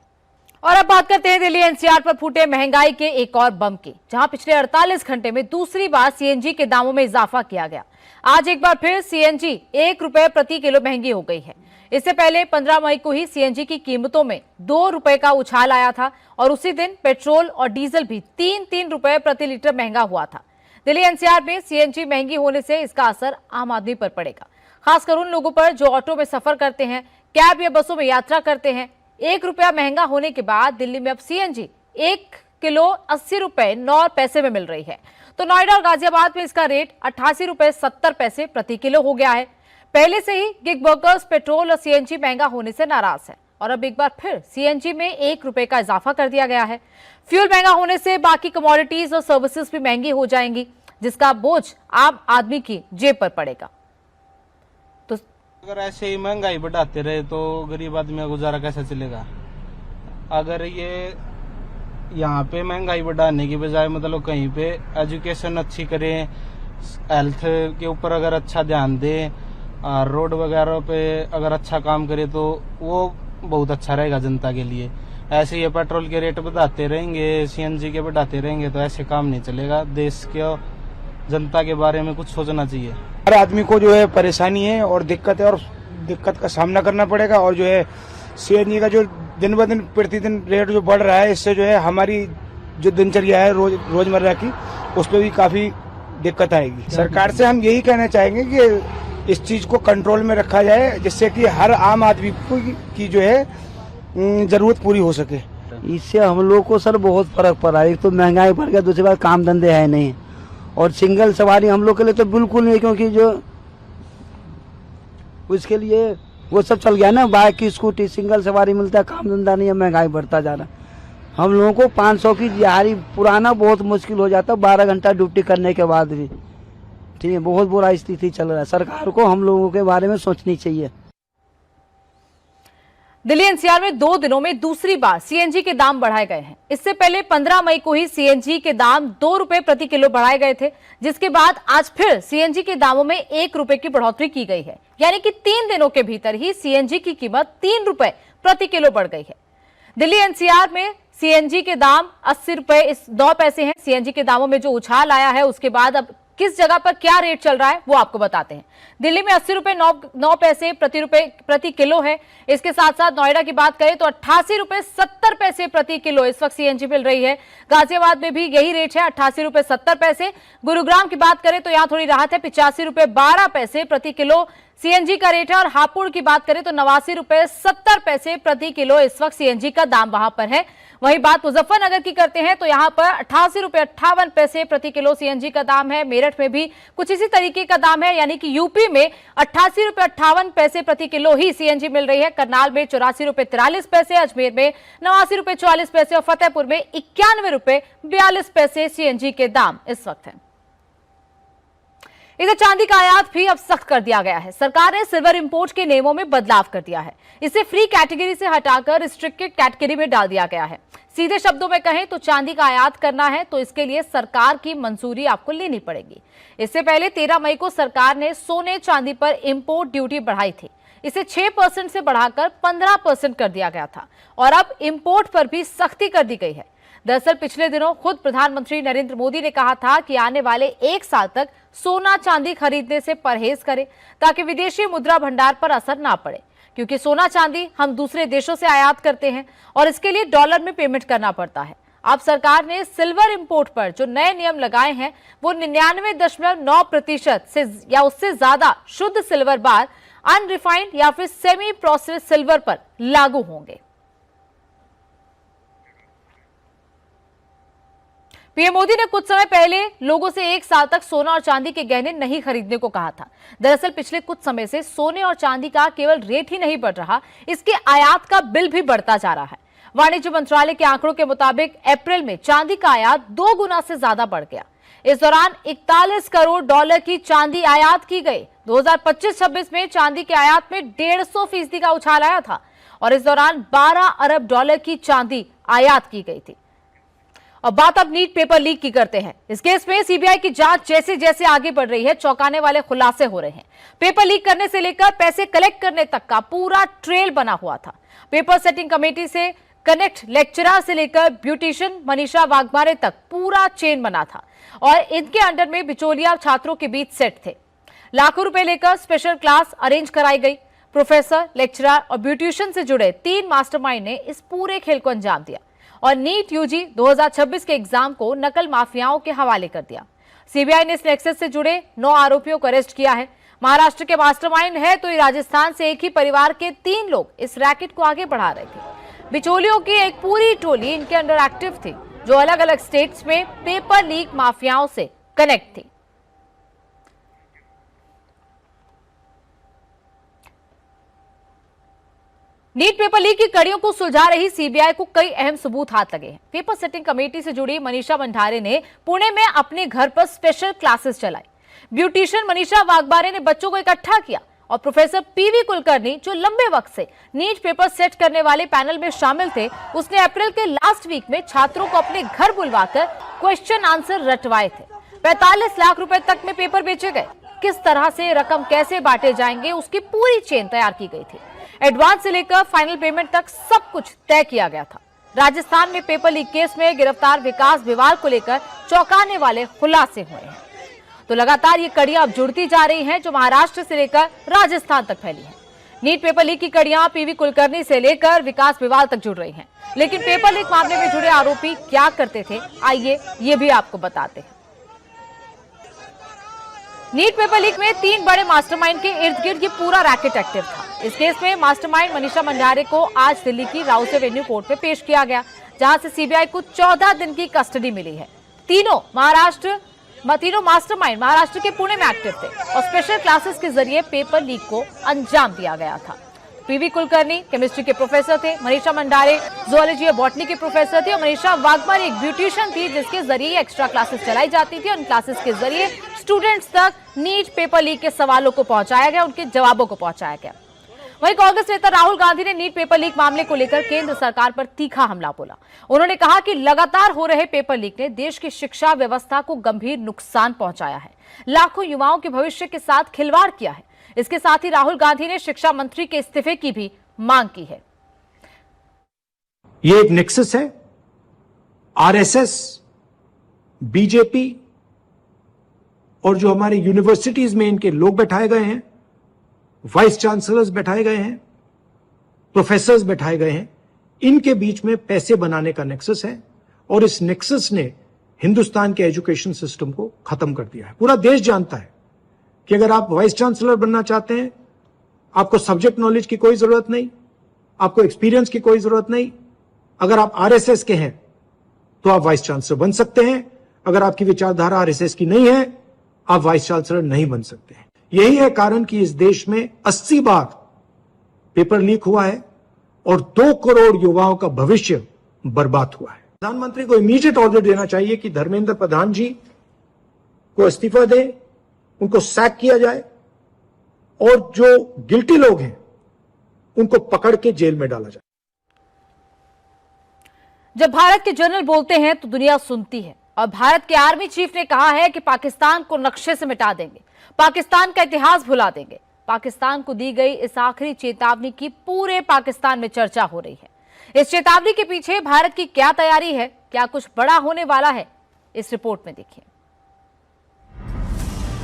और अब बात करते हैं दिल्ली NCR पर फूटे महंगाई के एक और बम की, जहां पिछले 48 घंटे में दूसरी बार CNG के दामों में इजाफा किया गया। आज एक बार फिर CNG 1 रुपए प्रति किलो महंगी हो गई है। इससे पहले 15 मई को ही CNG की कीमतों में 2 रुपए का उछाल आया था और उसी दिन पेट्रोल और डीजल भी 3-3 रुपए प्रति लीटर महंगा हुआ था। दिल्ली NCR में CNG महंगी होने से इसका असर आम आदमी पर पड़ेगा, खासकर उन लोगों पर जो ऑटो में सफर करते हैं, कैब या बसों में यात्रा करते हैं। 1 रुपया महंगा होने के बाद दिल्ली में अब CNG 1 किलो 80 रुपए 9 पैसे में मिल रही है, तो नोएडा और गाजियाबाद में इसका रेट 88 रुपए 70 पैसे प्रति किलो हो गया है। पहले से ही गिग वर्कर्स पेट्रोल और CNG महंगा होने से नाराज है और अब एक बार फिर CNG में 1 रुपए का इजाफा कर दिया गया है। फ्यूल महंगा होने से बाकी कमोडिटीज और सर्विसेज भी महंगी हो जाएंगी, जिसका बोझ आम आदमी की जेब पर पड़ेगा। तो अगर ऐसे ही महंगाई बढ़ाते रहे तो गरीब आदमी का गुजारा कैसे चलेगा? अगर ये यहाँ पे महंगाई बढ़ाने की बजाय मतलब कहीं पे एजुकेशन अच्छी करें, हेल्थ के ऊपर अगर अच्छा ध्यान दें, रोड वगैरह पे अगर अच्छा काम करे तो वो बहुत अच्छा रहेगा जनता के लिए। ऐसे ये पेट्रोल के रेट बढ़ाते रहेंगे, सीएनजी के बढ़ाते रहेंगे तो ऐसे काम नहीं चलेगा। देश के जनता के बारे में कुछ सोचना चाहिए। हर आदमी को जो है परेशानी है और दिक्कत है, और दिक्कत का सामना करना पड़ेगा। और जो है सीएनजी का जो दिन ब दिन प्रतिदिन रेट जो बढ़ रहा है, इससे जो है हमारी जो दिनचर्या है रोजमर्रा की, उस पर भी काफी दिक्कत आएगी। सरकार से हम यही कहना चाहेंगे कि इस चीज को कंट्रोल में रखा जाए, जिससे कि हर आम आदमी की जो है जरूरत पूरी हो सके। इससे हम लोग को सर बहुत फर्क पड़ा। एक तो महंगाई बढ़ गया, दूसरी बात काम धंधे है नहीं, और सिंगल सवारी हम लोग के लिए तो बिल्कुल नहीं, क्योंकि जो उसके लिए वो सब चल गया ना, बाइक की स्कूटी सिंगल सवारी मिलता है, काम धंधा नहीं है, महंगाई बढ़ता जा रहा है। हम लोगों को 500 की दिहाड़ी पुराना बहुत मुश्किल हो जाता है 12 घंटा ड्यूटी करने के बाद भी। ठीक है, बहुत बुरा स्थिति चल रहा है। सरकार को हम लोगों के बारे में सोचनी चाहिए। दिल्ली एनसीआर में 2 दिनों में दूसरी बार सीएनजी के दाम बढ़ाए गए हैं। इससे पहले 15 मई को ही सीएनजी के दाम 2 रुपए प्रति किलो बढ़ाए गए थे, जिसके बाद आज फिर सीएनजी के दामों में 1 रुपए की बढ़ोतरी की गई है। यानी कि 3 दिनों के भीतर ही सीएनजी की कीमत 3 रुपए प्रति किलो बढ़ गई है। दिल्ली एनसीआर में सीएनजी के दाम 80 रुपए 9 पैसे हैं। सीएनजी के दामों में जो उछाल आया है, उसके बाद अब किस जगह पर क्या रेट चल रहा है वो आपको बताते हैं। दिल्ली में 80 रुपए 9 पैसे प्रति किलो है। इसके साथ साथ नोएडा की बात करें तो 88 रुपए 70 पैसे प्रति किलो इस वक्त सीएनजी मिल रही है। गाजियाबाद में भी यही रेट है, 88 रुपए 70 पैसे। गुरुग्राम की बात करें तो यहां थोड़ी राहत है, 85 रुपए 12 पैसे प्रति किलो सीएनजी का रेट है। और हापुड़ की बात करें तो 89 रुपए 70 पैसे प्रति किलो इस वक्त सीएनजी का दाम वहां पर है। वहीं बात मुजफ्फरनगर की करते हैं तो यहां पर 88 रुपए 58 पैसे प्रति किलो सीएनजी का दाम है। मेरठ में भी कुछ इसी तरीके का दाम है, यानी कि यूपी में 88 रुपए 58 पैसे प्रति किलो ही सीएनजी मिल रही है। करनाल में 84 रुपए 43 पैसे, अजमेर में 89 रुपए 44 पैसे और फतेहपुर में 91 रुपए 42 पैसे सीएनजी के दाम इस वक्त है। इधर चांदी का आयात भी अब सख्त कर दिया गया है। सरकार ने सिल्वर इंपोर्ट के नियमों में बदलाव कर दिया है। इसे फ्री कैटेगरी से हटाकर रिस्ट्रिक्टेड कैटेगरी में डाल दिया गया है। सीधे शब्दों में कहें तो चांदी का आयात करना है तो इसके लिए सरकार की मंजूरी आपको लेनी पड़ेगी। इससे पहले 13 मई को सरकार ने सोने चांदी पर इंपोर्ट ड्यूटी बढ़ाई थी। इसे 6% से बढ़ाकर 15% कर दिया गया था और अब इंपोर्ट पर भी सख्ती कर दी गई है। दरअसल पिछले दिनों खुद प्रधानमंत्री नरेंद्र मोदी ने कहा था कि आने वाले 1 साल तक सोना चांदी खरीदने से परहेज करें ताकि विदेशी मुद्रा भंडार पर असर ना पड़े, क्योंकि सोना चांदी हम दूसरे देशों से आयात करते हैं और इसके लिए डॉलर में पेमेंट करना पड़ता है। अब सरकार ने सिल्वर इंपोर्ट पर जो नए नियम लगाए हैं वो 99.9% से या उससे ज्यादा शुद्ध सिल्वर बार, अनरिफाइंड या फिर सेमी प्रोसेस्ड सिल्वर पर लागू होंगे। पीएम मोदी ने कुछ समय पहले लोगों से 1 साल तक सोना और चांदी के गहने नहीं खरीदने को कहा था। दरअसल पिछले कुछ समय से सोने और चांदी का केवल रेट ही नहीं बढ़ रहा, इसके आयात का बिल भी बढ़ता जा रहा है। वाणिज्य मंत्रालय के आंकड़ों के मुताबिक अप्रैल में चांदी का आयात 2 गुना से ज्यादा बढ़ गया। इस दौरान 41 करोड़ डॉलर की चांदी आयात की गई। 2025-26 में चांदी के आयात में 150% का उछाल आया था और इस दौरान 12 अरब डॉलर की चांदी आयात की गई थी। अब बात अब नीट पेपर लीक की करते हैं। इस केस में सीबीआई की जांच जैसे जैसे आगे बढ़ रही है, चौंकाने वाले खुलासे हो रहे हैं। पेपर लीक करने से लेकर पैसे कलेक्ट करने तक का पूरा ट्रेल बना हुआ था। पेपर सेटिंग कमेटी से कनेक्ट लेक्चरर से लेकर ब्यूटिशियन मनीषा वाघमारे तक पूरा चेन बना था और इनके अंडर में बिचौलिया छात्रों के बीच सेट थे। लाखों रुपए लेकर स्पेशल क्लास अरेंज कराई गई। प्रोफेसर, लेक्चरर और ब्यूटिशियन से जुड़े 3 मास्टरमाइंड ने इस पूरे खेल को अंजाम दिया और नीट यूजी 2026 के एग्जाम को नकल माफियाओं के हवाले कर दिया। सीबीआई ने इस नेक्सस से जुड़े 9 आरोपियों को अरेस्ट किया है। महाराष्ट्र के मास्टरमाइंड है तो राजस्थान से एक ही परिवार के 3 लोग इस रैकेट को आगे बढ़ा रहे थे। बिचौलियों की एक पूरी टोली इनके अंडर एक्टिव थी जो अलग अलग स्टेट्स में पेपर लीक माफियाओं से कनेक्ट थी। नीट पेपर लीक की कड़ियों को सुलझा रही सीबीआई को कई अहम सबूत हाथ लगे हैं। पेपर सेटिंग कमेटी से जुड़ी मनीषा भंडारे ने पुणे में अपने घर पर स्पेशल क्लासेस चलाई। ब्यूटिशियन मनीषा वाघमारे ने बच्चों को इकट्ठा किया और प्रोफेसर पीवी कुलकर्णी, जो लंबे वक्त से नीट पेपर सेट करने वाले पैनल में शामिल थे, उसने अप्रैल के लास्ट वीक में छात्रों को अपने घर बुलवाकर क्वेश्चन आंसर रटवाए थे। 45 लाख रुपए तक में पेपर बेचे गए। किस तरह से रकम कैसे बांटे जाएंगे उसकी पूरी चेन तैयार की गई थी। एडवांस से लेकर फाइनल पेमेंट तक सब कुछ तय किया गया था। राजस्थान में पेपर लीक केस में गिरफ्तार विकास बिवाल को लेकर चौंकाने वाले खुलासे हुए हैं। तो लगातार ये कड़ियां अब जुड़ती जा रही हैं जो महाराष्ट्र से लेकर राजस्थान तक फैली हैं। नीट पेपर लीक की कड़ियां पीवी कुलकर्णी से लेकर विकास बिवाल तक जुड़ रही हैं। लेकिन पेपर लीक मामले में जुड़े आरोपी क्या करते थे, आइए ये भी आपको बताते हैं। नीट पेपर लीक में 3 बड़े मास्टरमाइंड के इर्द गिर्द ये पूरा रैकेट एक्टिव था। इस केस में मास्टरमाइंड मनीषा मंडारे को आज दिल्ली की राउस एवेन्यू कोर्ट में पेश किया गया, जहां से सीबीआई को 14 दिन की कस्टडी मिली है। तीनों मास्टरमाइंड महाराष्ट्र के पुणे में एक्टिव थे और स्पेशल क्लासेस के जरिए पेपर लीक को अंजाम दिया गया था। पीवी कुलकर्णी केमिस्ट्री के प्रोफेसर थे, मनीषा मंडारे जूलॉजी और बॉटनी के प्रोफेसर थे और मनीषा वाघमारे एक ब्यूटिशियन थी जिसके जरिए एक्स्ट्रा क्लासेस चलाई जाती थी और उन क्लासेस के जरिए स्टूडेंट्स तक नीट पेपर लीक के सवालों को पहुंचाया गया, उनके जवाबों को पहुंचाया गया। वहीं कांग्रेस नेता राहुल गांधी ने नीट पेपर लीक मामले को लेकर केंद्र सरकार पर तीखा हमला बोला। उन्होंने कहा कि लगातार हो रहे पेपर लीक ने देश की शिक्षा व्यवस्था को गंभीर नुकसान पहुंचाया है, लाखों युवाओं के भविष्य के साथ खिलवाड़ किया है। इसके साथ ही राहुल गांधी ने शिक्षा मंत्री के इस्तीफे की भी मांग की है। ये एक नेक्सस है, आरएसएस, बीजेपी और जो हमारे यूनिवर्सिटीज में इनके लोग बैठाए गए हैं, वाइस चांसलर्स बैठाए गए हैं, प्रोफेसर्स बैठाए गए हैं, इनके बीच में पैसे बनाने का नेक्सस है और इस नेक्सस ने हिंदुस्तान के एजुकेशन सिस्टम को खत्म कर दिया है। पूरा देश जानता है कि अगर आप वाइस चांसलर बनना चाहते हैं, आपको सब्जेक्ट नॉलेज की कोई जरूरत नहीं, आपको एक्सपीरियंस की कोई जरूरत नहीं। अगर आप आरएसएस के हैं तो आप वाइस चांसलर बन सकते हैं, अगर आपकी विचारधारा आरएसएस की नहीं है आप वाइस चांसलर नहीं बन सकते हैं। यही है कारण कि इस देश में 80 बार पेपर लीक हुआ है और 2 करोड़ युवाओं का भविष्य बर्बाद हुआ है। प्रधानमंत्री को इमीडिएट ऑर्डर देना चाहिए कि धर्मेंद्र प्रधान जी को इस्तीफा दें, उनको सैक किया जाए और जो गिल्टी लोग हैं उनको पकड़ के जेल में डाला जाए। जब भारत के जनरल बोलते हैं तो दुनिया सुनती है और भारत के आर्मी चीफ ने कहा है कि पाकिस्तान को नक्शे से मिटा देंगे, पाकिस्तान का इतिहास भुला देंगे। पाकिस्तान को दी गई इस आखिरी चेतावनी की पूरे पाकिस्तान में चर्चा हो रही है। इस चेतावनी के पीछे भारत की क्या तैयारी है, क्या कुछ बड़ा होने वाला है, इस रिपोर्ट में देखिए।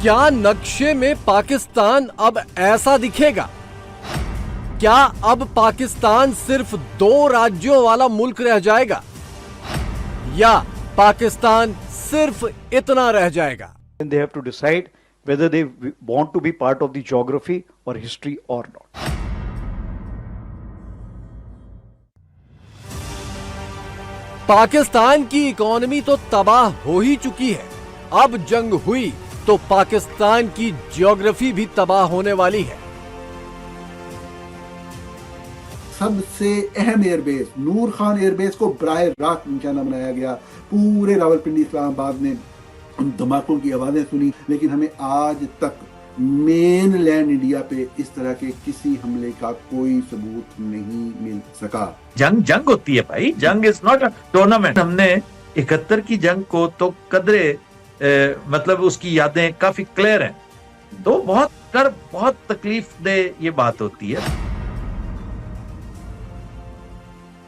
क्या नक्शे में पाकिस्तान अब ऐसा दिखेगा? क्या अब पाकिस्तान सिर्फ 2 राज्यों वाला मुल्क रह जाएगा या पाकिस्तान सिर्फ इतना रह जाएगा? They have to decide whether they want to be part of the geography or history or not. Pakistan की इकोनॉमी तो तबाह हो ही चुकी है, अब जंग हुई तो पाकिस्तान की ज्योग्राफी भी तबाह होने वाली है। सबसे अहम एयरबेस नूर खान एयरबेस को बराह रास्त निशाना बनाया गया। पूरे रावलपिंडी इस्लामाबाद ने उन धमाकों की आवाजें सुनी, लेकिन हमें आज तक मेन लैंड इंडिया पे इस तरह के किसी हमले का कोई सबूत नहीं मिल सका। जंग होती है भाई, जंग इज नॉट अ टूर्नामेंट। हमने 71 की जंग को तो कदरे मतलब उसकी यादें काफी क्लियर हैं, तो बहुत तकलीफ दे ये बात होती है।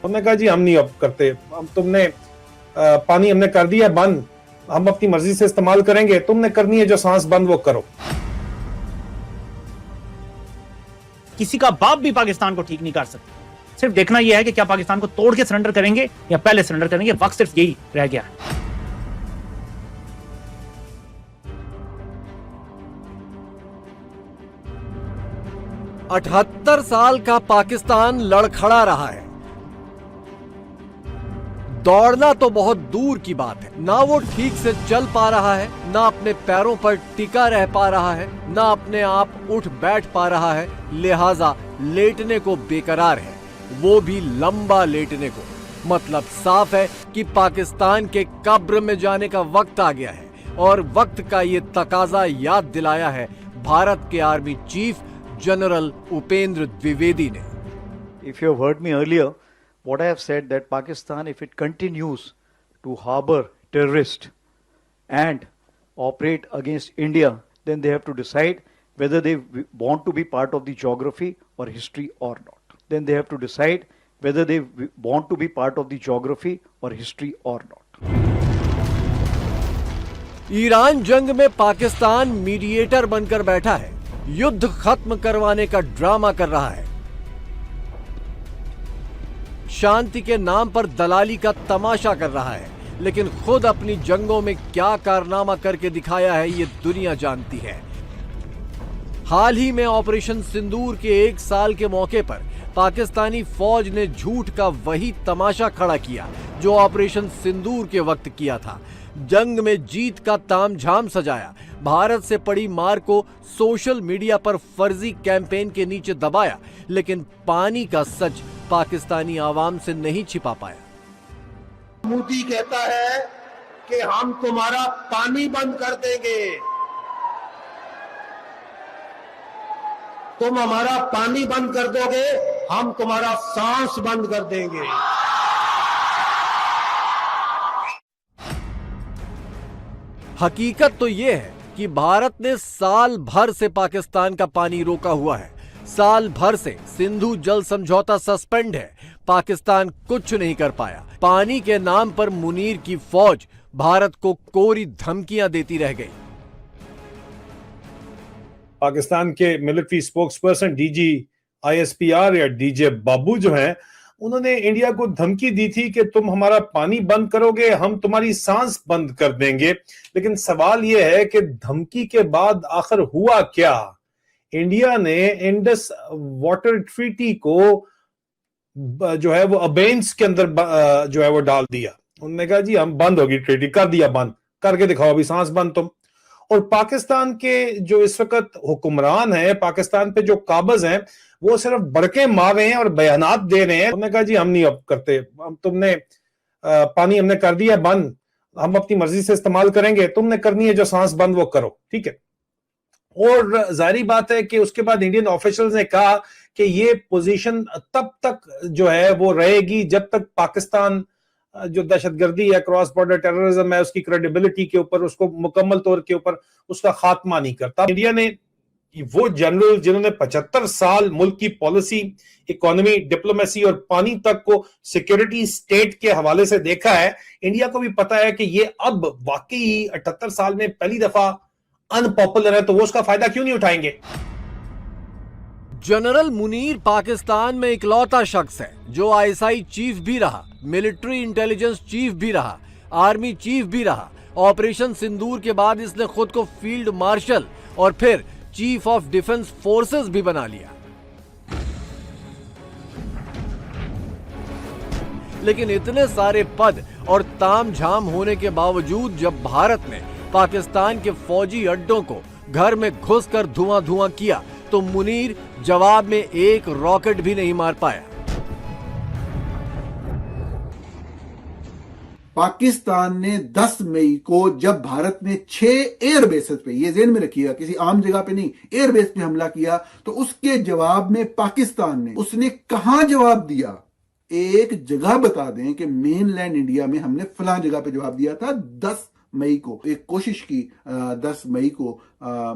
उन्होंने कहा जी हम नहीं अब करते, हम तुमने पानी हमने कर दिया बंद, हम अपनी मर्जी से इस्तेमाल करेंगे, तुमने करनी है जो सांस बंद वो करो। किसी का बाप भी पाकिस्तान को ठीक नहीं कर सकता। सिर्फ देखना यह है कि क्या पाकिस्तान को तोड़ के सरेंडर करेंगे या पहले सरेंडर करेंगे। वक्त सिर्फ यही रह गया है। 78 साल का पाकिस्तान लड़खड़ा रहा है। दौड़ना तो बहुत दूर की बात है, ना वो ठीक से चल पा रहा है, ना अपने पैरों पर टिका रह पा रहा है, ना अपने आप उठ बैठ पा रहा है, लिहाजा लेटने को बेकरार है, वो भी लंबा लेटने को। मतलब साफ है कि पाकिस्तान के कब्र में जाने का वक्त आ गया है और वक्त का ये तकाजा याद दिलाया है भारत के army chief general Upendra Dwivedi ने। If you have heard me earlier, what I have said that Pakistan, if it continues to harbor terrorists and operate against India, then they have to decide whether they want to be part of the geography or history or not. Then they have to decide whether they want to be part of the geography or history or not. Iran जंग में Pakistan mediator बनकर बैठा है, युद्ध खत्म करवाने का drama कर रहा है, शांति के नाम पर दलाली का तमाशा कर रहा है, लेकिन खुद अपनी जंगों में क्या कारनामा करके दिखाया है ये दुनिया जानती है। हाल ही में ऑपरेशन सिंदूर के 1 साल के मौके पर पाकिस्तानी फौज ने झूठ का वही तमाशा खड़ा किया जो ऑपरेशन सिंदूर के वक्त किया था। जंग में जीत का तामझाम सजाया, भारत से पड़ी मार को सोशल मीडिया पर फर्जी कैंपेन के नीचे दबाया, लेकिन पानी का सच पाकिस्तानी आवाम से नहीं छिपा पाया। मोदी कहता है कि हम तुम्हारा पानी बंद कर देंगे, तुम हमारा पानी बंद कर दोगे, हम तुम्हारा सांस बंद कर देंगे। हकीकत तो यह है कि भारत ने साल भर से पाकिस्तान का पानी रोका हुआ है। साल भर से सिंधु जल समझौता सस्पेंड है, पाकिस्तान कुछ नहीं कर पाया। पानी के नाम पर मुनीर की फौज भारत को कोरी धमकियां देती रह गई। पाकिस्तान के मिलिट्री स्पोक्सपर्सन डीजी ISPR या डीजे बाबू जो हैं, उन्होंने इंडिया को धमकी दी थी कि तुम हमारा पानी बंद करोगे, हम तुम्हारी सांस बंद कर देंगे। लेकिन सवाल यह है कि धमकी के बाद आखिर हुआ क्या? इंडिया ने इंडस वाटर ट्रीटी को जो है वो अबेंस के अंदर जो है वो डाल दिया। उन्होंने कहा जी हम बंद होगी ट्रीटी, कर दिया बंद, करके दिखाओ अभी सांस बंद तुम। और पाकिस्तान के जो इस वक्त हुक्मरान हैं, पाकिस्तान पे जो काबिज हैं, वो सिर्फ बड़के मार रहे हैं और बयानात दे रहे हैं। उन्होंने कहा जी हम नहीं अब करते, हम तुमने पानी हमने कर दिया बंद, हम अपनी मर्जी से इस्तेमाल करेंगे, तुमने करनी है जो सांस बंद वो करो, ठीक है। और जाहिर बात है कि उसके बाद इंडियन ऑफिशियल्स ने कहा कि ये पोजीशन तब तक जो है वो रहेगी जब तक पाकिस्तान जो दहशतगर्दी है, क्रॉस बॉर्डर टेररिज्म है, उसकी क्रेडिबिलिटी के ऊपर, उसको मुकम्मल तौर के ऊपर उसका खात्मा नहीं करता। इंडिया ने वो जनरल जिन्होंने 75 साल मुल्क की पॉलिसी, इकोनॉमी, डिप्लोमेसी और पानी तक को सिक्योरिटी स्टेट के हवाले से देखा है, इंडिया को भी पता है कि ये अब वाकई 78 साल में पहली दफा अनपॉपुलर है, तो वो उसका फायदा क्यों नहीं उठाएंगे। जनरल मुनीर पाकिस्तान में इकलौता शख्स है जो ISI चीफ भी रहा, मिलिट्री इंटेलिजेंस चीफ भी रहा, आर्मी चीफ भी रहा। ऑपरेशन सिंदूर के बाद इसने खुद को फील्ड मार्शल और फिर चीफ ऑफ डिफेंस फोर्सेस भी बना लिया। लेकिन इतने सारे पद और तामझाम होने के बावजूद जब भारत ने पाकिस्तान के फौजी अड्डों को घर में घुसकर धुआं किया, तो मुनीर जवाब में एक रॉकेट भी नहीं मार पाया। पाकिस्तान ने 10 मई को जब भारत ने 6 एयरबेसेस पे, ये ज़हन में रखिएगा, किसी आम जगह पे नहीं, एयरबेस पे हमला किया, तो उसके जवाब में पाकिस्तान ने उसने कहां जवाब दिया? एक जगह बता दें कि मेनलैंड इंडिया में हमने फलां जगह पे जवाब दिया था। 10 मई को एक कोशिश की 10 मई को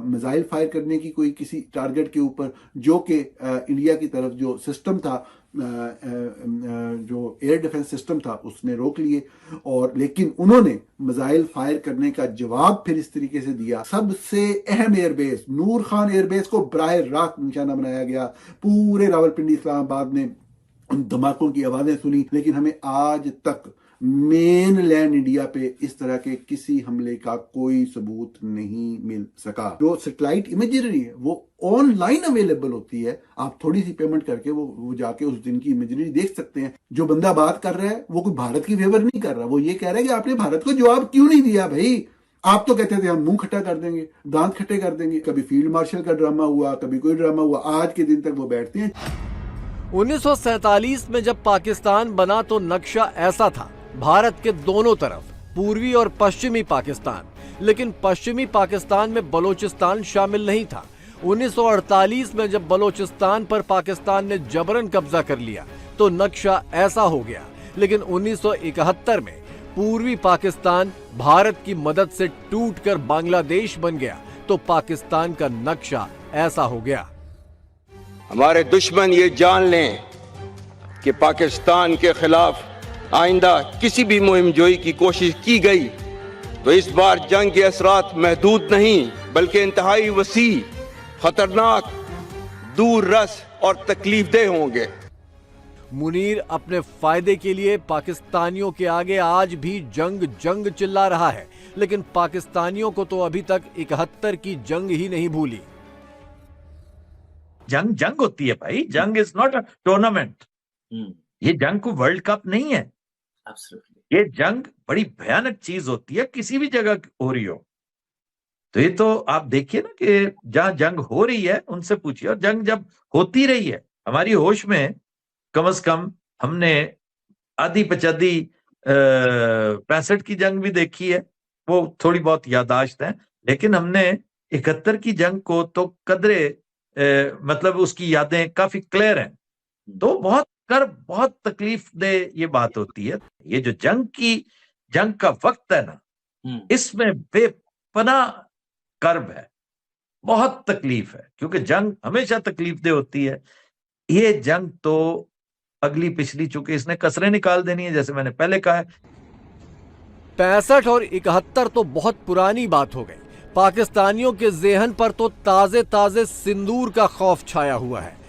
मिसाइल फायर करने की कोई किसी टारगेट के ऊपर, जो कि इंडिया की तरफ जो सिस्टम था, जो एयर डिफेंस सिस्टम था, उसने रोक लिए। और लेकिन उन्होंने मिसाइल फायर करने का जवाब फिर इस तरीके से दिया। सबसे अहम एयरबेस नूर खान एयरबेस को बराह रास्त निशाना बनाया गया। पूरे रावलपिंडी इस्लामाबाद ने उन धमाकों की आवाजें सुनी, लेकिन हमें आज तक मेन लैंड इंडिया पे इस तरह के किसी हमले का कोई सबूत नहीं मिल सका। जो सैटेलाइट इमेजरी है वो ऑनलाइन अवेलेबल होती है, आप थोड़ी सी पेमेंट करके वो जाके उस दिन की इमेजरी देख सकते हैं। जो बंदा बात कर रहा है वो कोई भारत की फेवर नहीं कर रहा, वो ये कह रहा है कि आपने भारत को जवाब क्यों नहीं दिया भाई। आप तो कहते थे हम मुंह खट्टा कर देंगे, दांत खट्टे कर देंगे। कभी फील्ड मार्शल का ड्रामा हुआ, कभी कोई ड्रामा हुआ, आज के दिन तक वो बैठते हैं। 1947 में जब पाकिस्तान बना तो नक्शा ऐसा था, भारत के दोनों तरफ पूर्वी और पश्चिमी पाकिस्तान, लेकिन पश्चिमी पाकिस्तान में बलोचिस्तान शामिल नहीं था। 1948 में जब बलोचिस्तान पर पाकिस्तान ने जबरन कब्जा कर लिया तो नक्शा ऐसा हो गया। लेकिन 1971 में पूर्वी पाकिस्तान भारत की मदद से टूटकर बांग्लादेश बन गया तो पाकिस्तान का नक्शा ऐसा हो गया। हमारे दुश्मन ये जान लें कि पाकिस्तान के खिलाफ आइंदा किसी भी मुहिम जोई की कोशिश की गई तो इस बार जंग के असरात महदूद नहीं बल्कि इंतहाई वसी, खतरनाक, दूर रस और तकलीफदेह होंगे। मुनीर अपने फायदे के लिए पाकिस्तानियों के आगे आज भी जंग जंग चिल्ला रहा है, लेकिन पाकिस्तानियों को तो अभी तक 71 की जंग ही नहीं भूली। जंग जंग होती है भाई, जंग इज नॉट अ टूर्नामेंट। ये जंग को वर्ल्ड कप नहीं है। ये जंग बड़ी भयानक चीज होती है, किसी भी जगह हो रही हो। तो ये तो आप देखिए ना कि जहां जंग हो रही है उनसे पूछिए, और जंग जब होती रही है हमारी होश में, कम से कम हमने आधी पचाधी 65 की जंग भी देखी है, वो थोड़ी बहुत यादाश्त है, लेकिन हमने 71 की जंग को तो कदरे मतलब उसकी यादें काफी क्लियर हैं। तो बहुत तकलीफ दे ये बात होती है। ये जो जंग का वक्त है ना, इसमें बेपनाह कर्ब है, बहुत तकलीफ है, क्योंकि जंग हमेशा तकलीफ दे होती है। ये जंग तो अगली पिछली, चूंकि इसने कसरें निकाल देनी है, जैसे मैंने पहले कहा है। 65 और 71 तो बहुत पुरानी बात हो गई। पाकिस्तानियों के ज़हन पर तो ताजे ताजे सिंदूर का खौफ छाया हुआ है।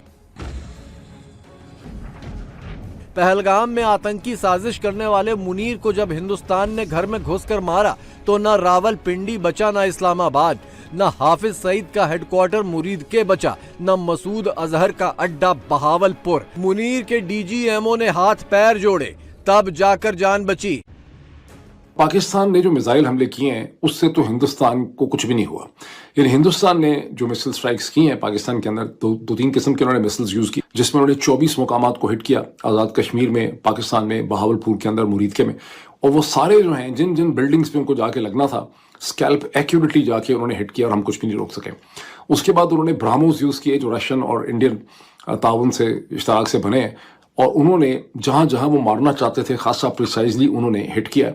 पहलगाम में आतंकी साजिश करने वाले मुनीर को जब हिंदुस्तान ने घर में घुसकर मारा तो न रावलपिंडी बचा, न इस्लामाबाद, न हाफिज सईद का हेडक्वार्टर मुरीद के बचा, न मसूद अजहर का अड्डा बहावलपुर। मुनीर के डीजीएमओ ने हाथ पैर जोड़े, तब जाकर जान बची। पाकिस्तान ने जो मिसाइल हमले किए हैं उससे तो हिंदुस्तान को कुछ भी नहीं हुआ। यानी हिंदुस्तान ने जो मिसाइल स्ट्राइक्स की हैं पाकिस्तान के अंदर, दो तीन किस्म के उन्होंने मिसाइल्स यूज की, जिसमें उन्होंने 24 मुकामात को हिट किया, आज़ाद कश्मीर में, पाकिस्तान में, बहावलपुर के अंदर, मुरीद के में। और वो सारे जो हैं जिन जिन बिल्डिंग्स पे उनको जाके लगना था, स्कैल्प एक्यूरेटली जाके उन्होंने हिट किया और हम कुछ भी नहीं रोक सके। उसके बाद उन्होंने ब्राह्मोस यूज़ किए जो रशियन और इंडियन ताउन से इश्तराक से बने, और उन्होंने जहाँ जहाँ वो मारना चाहते थे खासा प्रिसाइजली उन्होंने हिट किया।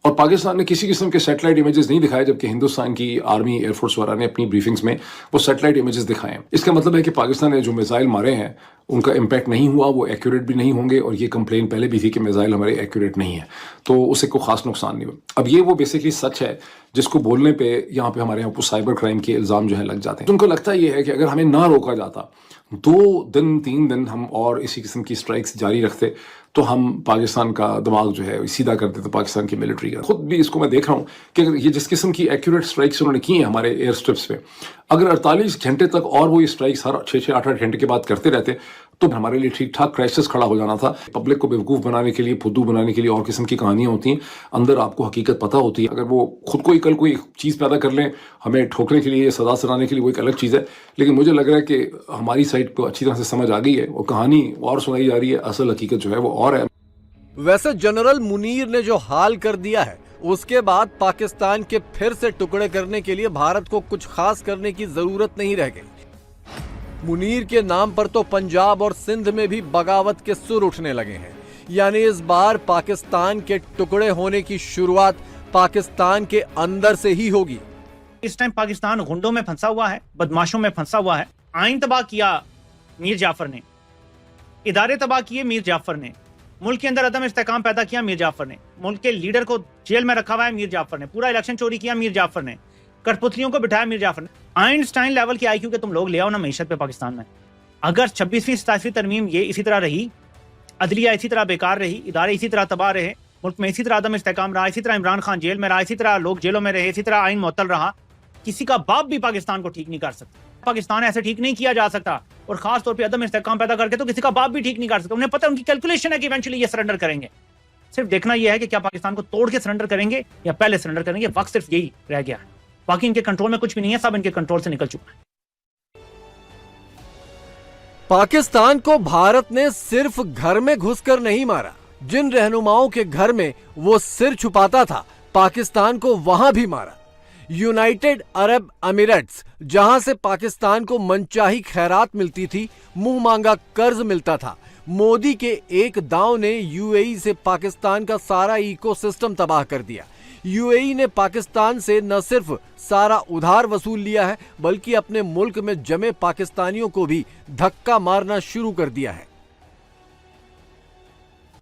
और पाकिस्तान ने किसी किस्म के सैटेलाइट इमेजेस नहीं दिखाए, जबकि हिंदुस्तान की आर्मी, एयरफोर्स वगैरह ने अपनी ब्रीफिंग्स में वो सैटेलाइट इमेजेस दिखाए हैं। इसका मतलब है कि पाकिस्तान ने जो मिसाइल मारे हैं उनका इम्पैक्ट नहीं हुआ, वो एक्यूरेट भी नहीं होंगे, और ये कंप्लेन पहले भी थी कि मिसाइल हमारे एक्यूरेट नहीं है, तो उससे कोई खास नुकसान नहीं हुआ। अब ये वो बेसिकली सच है जिसको बोलने पे यहाँ पे हमारे यहाँ पर साइबर क्राइम के इल्ज़ाम जो है लग जाते हैं। तो उनको लगता ये है कि अगर हमें ना रोका जाता, 2 दिन 3 दिन हम और इसी किस्म की स्ट्राइक्स जारी रखते, तो हम पाकिस्तान का दिमाग जो है सीधा कर देते पाकिस्तान की मिलिट्री का। खुद भी इसको मैं देख रहा हूँ कि अगर ये जिस किस्म की एक्यूरेट स्ट्राइक्स उन्होंने की हैं हमारे एयर स्ट्रिप्स पे, अगर 48 घंटे तक और वो ये स्ट्राइक्स हर 6-6, 8-8 घंटे के बाद करते रहते तो हमारे लिए ठीक ठाक क्राइसिस खड़ा हो जाना था। पब्लिक को बेवकूफ़ बनाने के लिए, फुद्दू बनाने के लिए और किस्म की कहानियाँ होती हैं, अंदर आपको हकीकत पता होती है। अगर वो खुद को ही कल कोई चीज़ पैदा कर लें हमें ठोकने के लिए, सजा सुनाने के लिए, वो एक अलग चीज़ है। लेकिन मुझे लग रहा है कि हमारी साइड को अच्छी तरह से समझ आ गई है, वो कहानी और सुनाई जा रही है, असल हकीकत जो है वो और है। वैसे जनरल मुनीर ने जो हाल कर दिया है, उसके बाद पाकिस्तान के फिर से टुकड़े करने के लिए भारत को कुछ खास करने की जरूरत नहीं रह गई। मुनीर के नाम पर तो पंजाब और सिंध में भी बगावत के सुर उठने लगे हैं। यानी इस बार पाकिस्तान के टुकड़े होने की शुरुआत पाकिस्तान के अंदर से ही होगी। इस टाइम पाकिस्तान गुंडों में फंसा हुआ है, बदमाशों में फंसा हुआ है। आइन तबाह किया मीर जाफर ने, इदारे तबाह किए मीर जाफर ने, मुल्क के अंदर अदम इस्तेकाम पैदा किया मीर जाफर ने, मुल्क के लीडर को जेल में रखा हुआ है मीर जाफर ने, पूरा इलेक्शन चोरी किया मीर जाफर ने, कठपुतलियों को बिठाया मीर जाफर ने। आइंस्टाइन लेवल की आईक्यू के तुम लोग ले आओ ना मईशत पे पाकिस्तान में। अगर 26वीं 27वीं तरमीम ये इसी तरह रही, अदलिया इसी तरह बेकार रही, इदारे इसी तरह तबाह रहे, मुल्क में इसी तरह अदम इस्तेकाम रहा, इसी तरह इमरान खान जेल में रहा, इसी तरह लोग जेलों में रहे, इसी तरह आइन मुअत्तल रहा, किसी का बाप भी पाकिस्तान को ठीक नहीं कर सकता। पाकिस्तान ऐसे ठीक नहीं किया जा सकता, और खास तौर पे अदम इस्तेकाम पैदा करके तो किसी का बाप भी ठीक नहीं कर सकता। उन्हें पता है, उनकी कैलकुलेशन है कि इवेंचुअली ये सरेंडर करेंगे। सिर्फ देखना यह है कि क्या पाकिस्तान को तोड़ के सरेंडर करेंगे या पहले सरेंडर करेंगे। वक्त सिर्फ यही रह गया है, बाकी इनके कंट्रोल में कुछ भी नहीं है, सब इनके कंट्रोल से निकल चुका है। पाकिस्तान को भारत ने सिर्फ घर में घुसकर नहीं मारा, जिन रहनुमाओं के घर में वो सिर छुपाता था, पाकिस्तान को वहां भी मारा। यूनाइटेड अरब अमीराट्स, जहां से पाकिस्तान को मनचाही खैरात मिलती थी, मुंह मांगा कर्ज मिलता था, मोदी के एक दांव ने यूएई से पाकिस्तान का सारा इकोसिस्टम तबाह कर दिया। यूएई ने पाकिस्तान से न सिर्फ सारा उधार वसूल लिया है, बल्कि अपने मुल्क में जमे पाकिस्तानियों को भी धक्का मारना शुरू कर दिया है।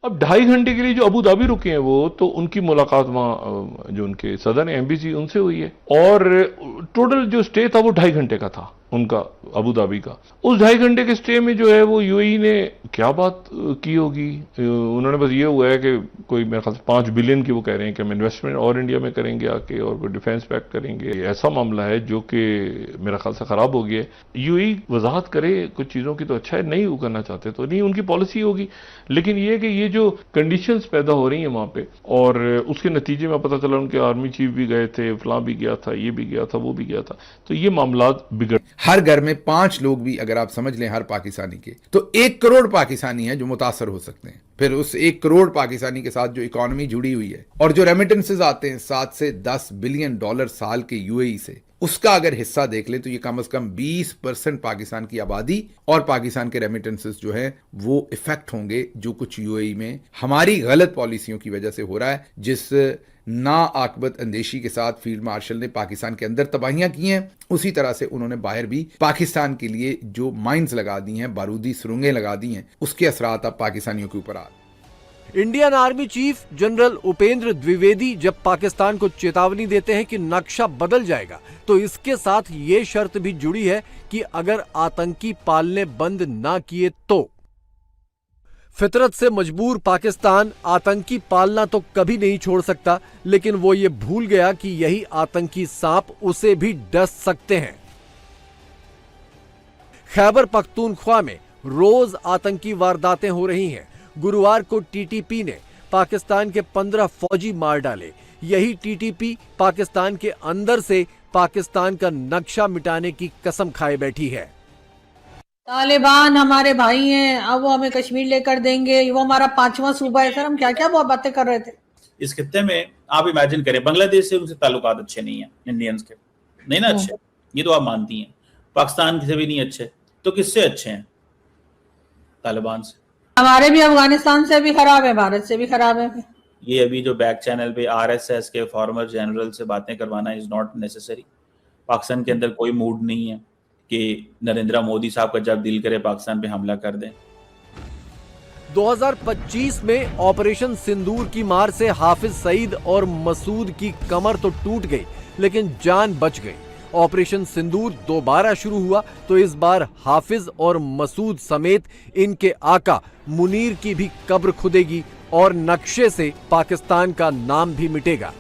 अब 2.5 घंटे के लिए जो अबू धाबी रुके हैं वो, तो उनकी मुलाकात वहाँ जो उनके सदर एम्बेसी उनसे हुई है, और टोटल जो स्टे था वो 2.5 घंटे का था उनका, अबू धाबी का। उस 2.5 घंटे के स्टे में जो है वो यूएई ने क्या बात की होगी, उन्होंने बस ये हुआ है कि कोई मेरे ख्याल से 5 बिलियन की वो कह रहे हैं कि हम इन्वेस्टमेंट और इंडिया में करेंगे आके, और कोई डिफेंस पैक्ट करेंगे। ऐसा मामला है जो कि मेरा ख्याल से खराब हो गया है। यूएई वजाहत करे कुछ चीज़ों की तो अच्छा है, नहीं वो करना चाहते तो नहीं, उनकी पॉलिसी होगी। लेकिन ये कि ये जो कंडीशंस पैदा हो रही हैं वहाँ पे, और उसके नतीजे में पता चला उनके आर्मी चीफ भी गए थे, फलां भी गया था, ये भी गया था, वो भी गया था, तो ये मामला बिगड़। हर घर में 5 लोग भी अगर आप समझ लें हर पाकिस्तानी के, तो 1 करोड़ पाकिस्तानी है जो मुतासर हो सकते हैं। फिर उस 1 करोड़ पाकिस्तानी के साथ जो इकोनॉमी जुड़ी हुई है और जो रेमिटेंसेस आते हैं 7 से 10 बिलियन डॉलर साल के यूएई से, उसका अगर हिस्सा देख ले तो ये कम से कम 20% पाकिस्तान की आबादी और पाकिस्तान के रेमिटेंसेस जो है वो इफेक्ट होंगे, जो कुछ यूएई में हमारी गलत पॉलिसियों की वजह से हो रहा है, जिस ना आकबत अंदेशी के साथ फील्ड मार्शल ने पाकिस्तान के अंदर तबाहियां की हैं, उसी तरह से उन्होंने बाहर भी पाकिस्तान के लिए जो माइंस लगा दी हैं, बारूदी सुरंगें लगा दी हैं, उसके असरात अब पाकिस्तानियों के ऊपर आ। Indian army chief general Upendra Dwivedi जब पाकिस्तान को चेतावनी देते हैं कि नक्शा बदल जाएगा, तो इसके साथ ये शर्त भी जुड़ी है कि अगर आतंकी पालने बंद ना किए तो। फितरत से मजबूर पाकिस्तान आतंकी पालना तो कभी नहीं छोड़ सकता, लेकिन वो ये भूल गया कि यही आतंकी सांप उसे भी डस सकते हैं। खैबर पख्तूनख्वा में रोज आतंकी वारदातें हो रही हैं। गुरुवार को टीटीपी ने पाकिस्तान के 15 फौजी मार डाले। यही टीटीपी पाकिस्तान के अंदर से पाकिस्तान का नक्शा मिटाने की कसम खाए बैठी है। तालिबान हमारे भाई हैं, अब वो हमें कश्मीर लेकर देंगे, वो हमारा 5वां सूबा है। सर हम क्या क्या बातें कर रहे थे। इस खित्ते में आप इमेजिन करें, बांग्लादेश से उनसे ताल्लुकात अच्छे नहीं है इंडियंस के, नहीं ना अच्छे, ये तो आप मानती हैं। पाकिस्तान से भी नहीं अच्छे, तो किससे अच्छे हैं? तालिबान से। हमारे भी अफगानिस्तान से भी खराब है, भारत से भी खराब है। ये अभी जो बैक चैनल पे आरएसएस के फॉर्मर जनरल से बातें करवाना इज नॉट नेसेसरी। पाकिस्तान के अंदर कोई मूड नहीं है कि नरेंद्र मोदी साहब का जब दिल करे पाकिस्तान पे हमला कर दें। 2025 में ऑपरेशन सिंदूर की मार से हाफिज सईद और मसूद की कमर तो टूट गई, लेकिन जान बच गई। ऑपरेशन सिंदूर दोबारा शुरू हुआ तो इस बार हाफिज और मसूद समेत इनके आका मुनीर की भी कब्र खुदेगी और नक्शे से पाकिस्तान का नाम भी मिटेगा।